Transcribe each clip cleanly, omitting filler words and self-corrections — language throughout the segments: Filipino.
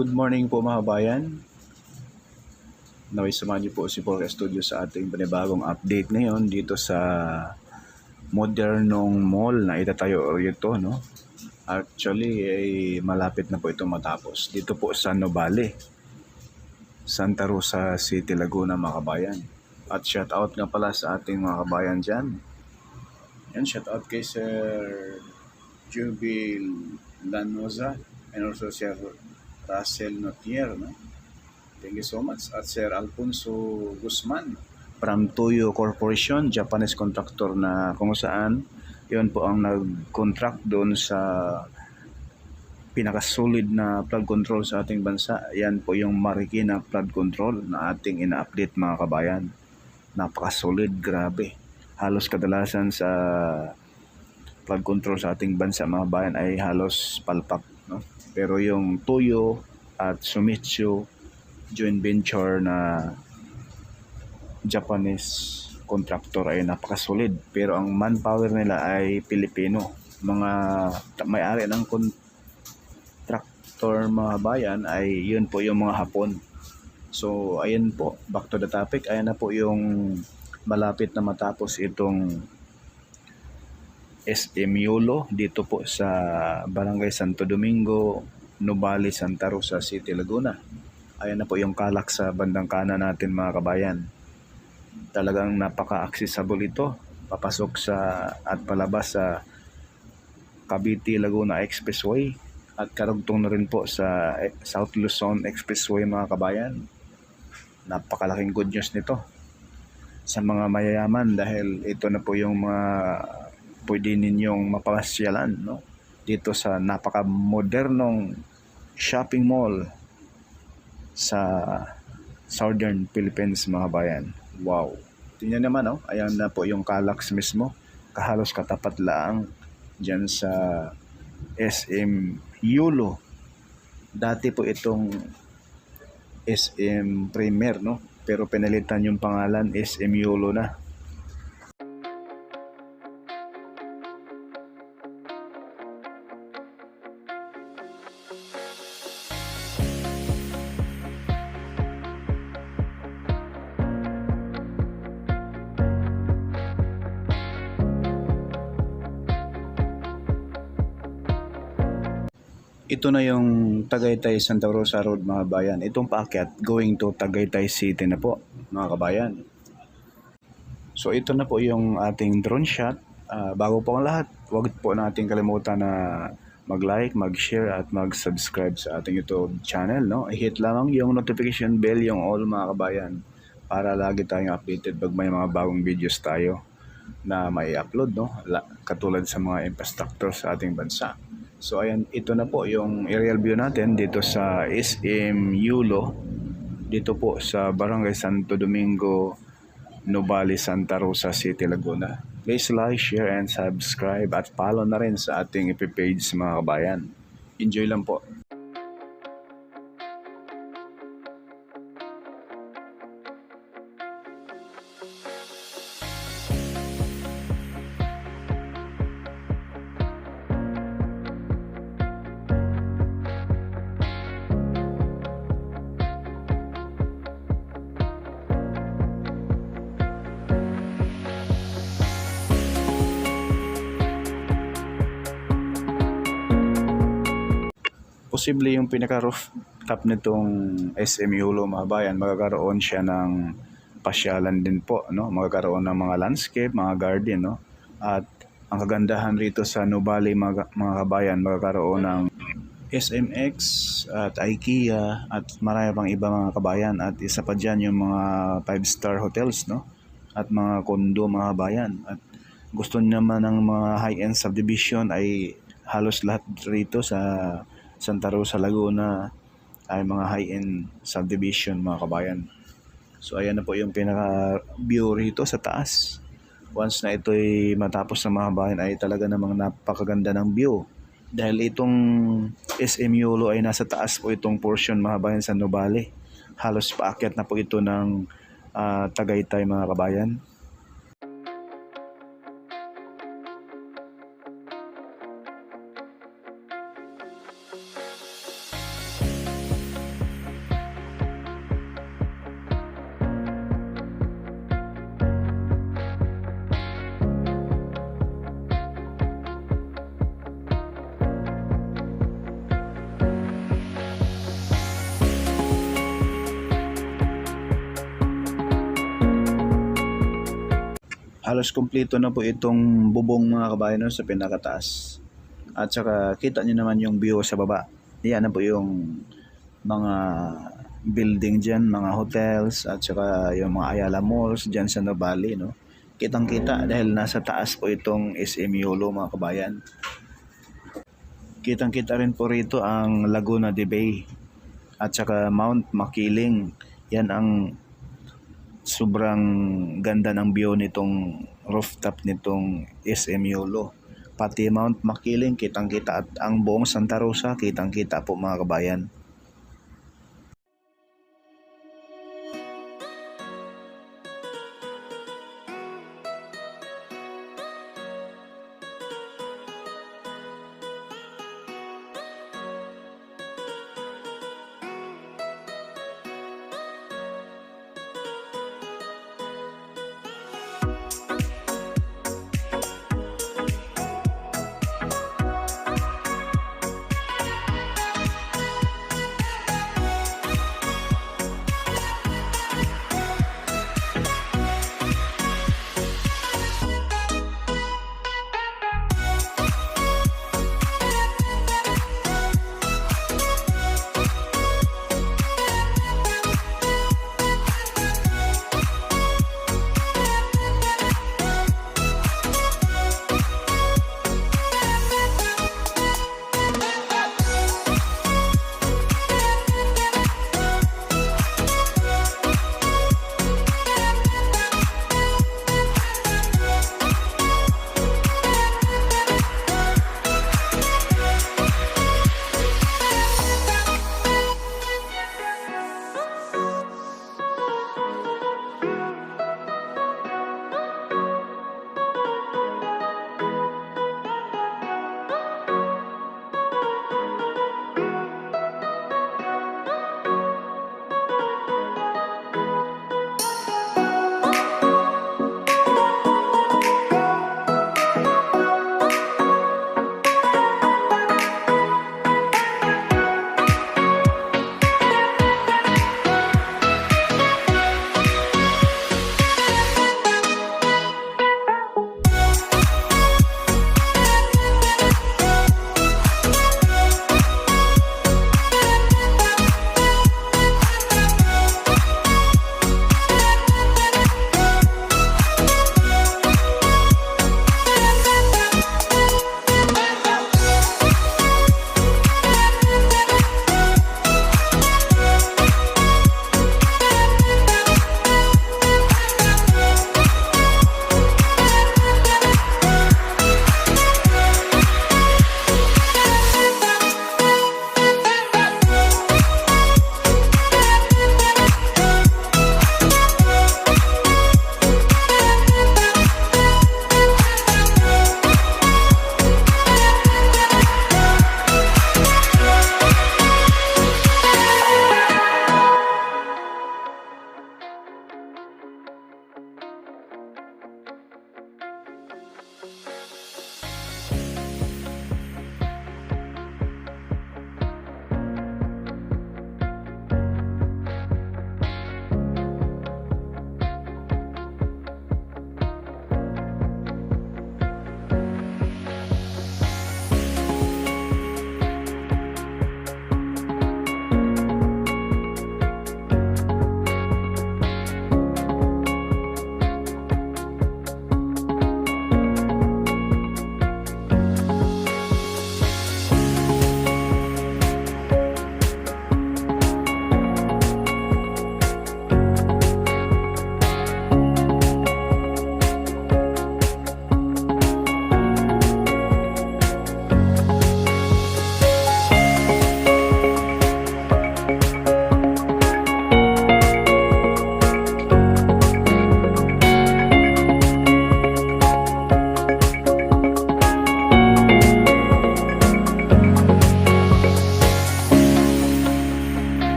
Good morning po mga bayan. Naway samahan niyo po si Porca Studio sa ating panibagong update ngayon dito sa modernong mall na itatayo ito, no? Actually, ay malapit na po ito matapos. Dito po sa Nuvali, Santa Rosa City, Laguna, mga kabayan. At shout out nga pala sa ating mga kabayan dyan. Yan, shout out kay Sir Jubil Lanoza and also Sir Russell Notier, no? Thank you so much. At Sir Alfonso Guzman from Toyo Corporation, Japanese contractor na kung saan yun po ang nag-contract doon sa pinakasolid na flood control sa ating bansa. Yan po yung Marikina flood control na ating ina-update mga kabayan. Napakasolid, grabe. Halos kadalasan sa flood control sa ating bansa mga bayan ay halos palpak, no? Pero yung Toyo at Sumitsu joint venture na Japanese contractor ay napakasolid, pero ang manpower nila ay Pilipino. Mga may-ari ng contractor mga bayan ay yun po yung mga Hapon. So ayun po, back to the topic. Ayan na po yung malapit na matapos itong SM Yulo dito po sa Barangay Santo Domingo, Nuvali, Santa Rosa City, Laguna. Ayan na po yung kalak sa bandang kanan natin mga kabayan. Talagang napaka-accessible ito. Papasok sa at palabas sa Cavite Laguna Expressway at karugtong na rin po sa South Luzon Expressway mga kabayan. Napakalaking good news nito sa mga mayayaman dahil ito na po yung mga pwede ninyong mapasyalan, no? Dito sa napaka-modernong shopping mall sa Southern Philippines mga bayan. Wow. Tingnan naman, oh. Ayan na po yung Calax mismo. Kahalos katapat lang dyan sa SM Yulo. Dati po itong SM Premier, no? Pero pinalitan yung pangalan, SM Yulo na. Ito na yung Tagaytay Santa Rosa Road mga bayan. Itong paakyat going to Tagaytay City na po mga kabayan. So ito na po yung ating drone shot. Bago po ang lahat, huwag po natin kalimutan na mag-like, mag-share at mag-subscribe sa ating YouTube channel, no? I-hit lamang yung notification bell, yung all mga kabayan, para lagi tayong updated pag may mga bagong videos tayo na may upload, no? Katulad sa mga infrastructure sa ating bansa. So ayan, ito na po yung aerial view natin dito sa SM Yulo, dito po sa Barangay Santo Domingo, Nuvali, Santa Rosa City, Laguna. Please like, share, and subscribe at follow na rin sa ating FB page mga kabayan. Enjoy lang po. Posible yung pinaka-rooftop nitong SM Yulo mga bayan, magkakaroon siya ng pasyalan din po, no? Magkakaroon ng mga landscape, mga garden, no? At ang kagandahan rito sa Nuvali mga kabayan, magkakaroon ng SMX at IKEA at marami pang iba mga kabayan, at isa pa dyan yung mga 5-star hotels, no? At mga kondo mga kabayan. At gusto naman ng mga high-end subdivision ay halos lahat rito sa Santa Rosa, Laguna ay mga high-end subdivision mga kabayan. So ayan na po yung pinaka-view rito sa taas. Once na ito'y matapos ng mga bayan ay talaga namang napakaganda ng view. Dahil itong SM Yulo ay nasa taas po itong portion mga bayan sa Nuvali. Halos paakyat na po ito ng Tagaytay mga kabayan. Halos kumpleto na po itong bubong mga kabayan no, sa pinakataas. At saka kita nyo naman yung view sa baba. Yan na po yung mga building dyan, mga hotels at saka yung mga Ayala Malls dyan sa Nuvali. No? Kitang-kita dahil nasa taas po itong SM Yolo mga kabayan. Kitang-kita rin po rito ang Laguna de Bay at saka Mount Makiling. Yan ang sobrang ganda ng view nitong rooftop nitong SM Yolo. Pati Mount Makiling kitang-kita at ang buong Santa Rosa kitang-kita po mga kabayan.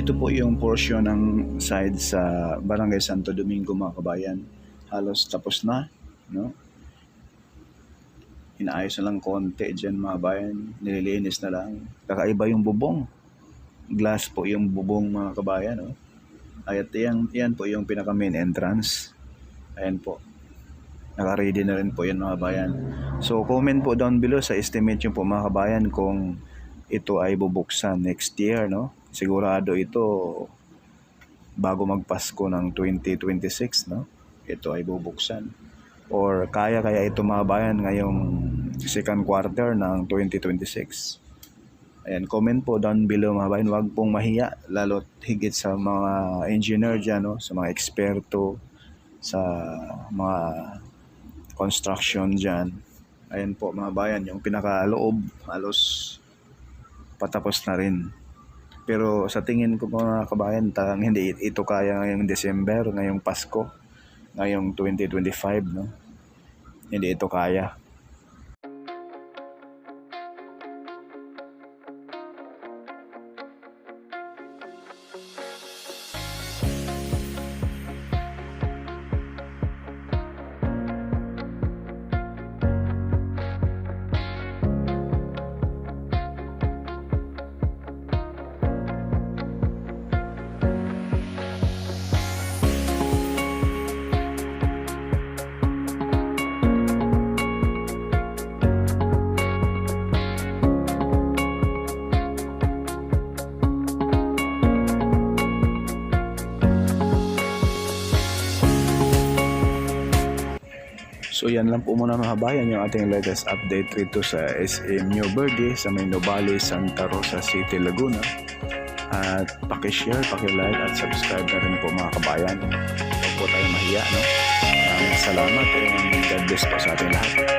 Ito po yung portion ng side sa Barangay Santo Domingo mga kabayan. Halos tapos na, no? Inaayos na lang konti dyan mga bayan. Nililinis na lang. Kakaiba yung bubong. Glass po yung bubong mga kabayan. Oh. At yan po yung pinaka main entrance. Ayan po. Naka-ready na rin po yan mga bayan. So comment po down below sa estimate nyo po mga kabayan kung ito ay bubuksan next year. No? Sigurado ito bago magpasko ng 2026. No? Ito ay bubuksan. Or kaya ito mga bayan ngayong second quarter ng 2026. Ayan, comment po down below mga bayan. Huwag pong mahiya, lalo't higit sa mga engineer dyan, no? Sa mga eksperto, sa mga construction dyan. Ayan po mga bayan, yung pinakaloob halos patapos na rin. Pero sa tingin ko mga kabayan, hindi ito kaya ngayong December, ngayong Pasko, ngayong 2025, no? Hindi ito kaya. So yan lang po muna mga bayan yung ating latest update rito sa SM New Verde sa may Nuvali, Santa Rosa City, Laguna. At pakishare, pakilike at subscribe na rin po mga kabayan. Huwag po tayo mahiya, no? Maraming salamat and God bless po sa ating lahat.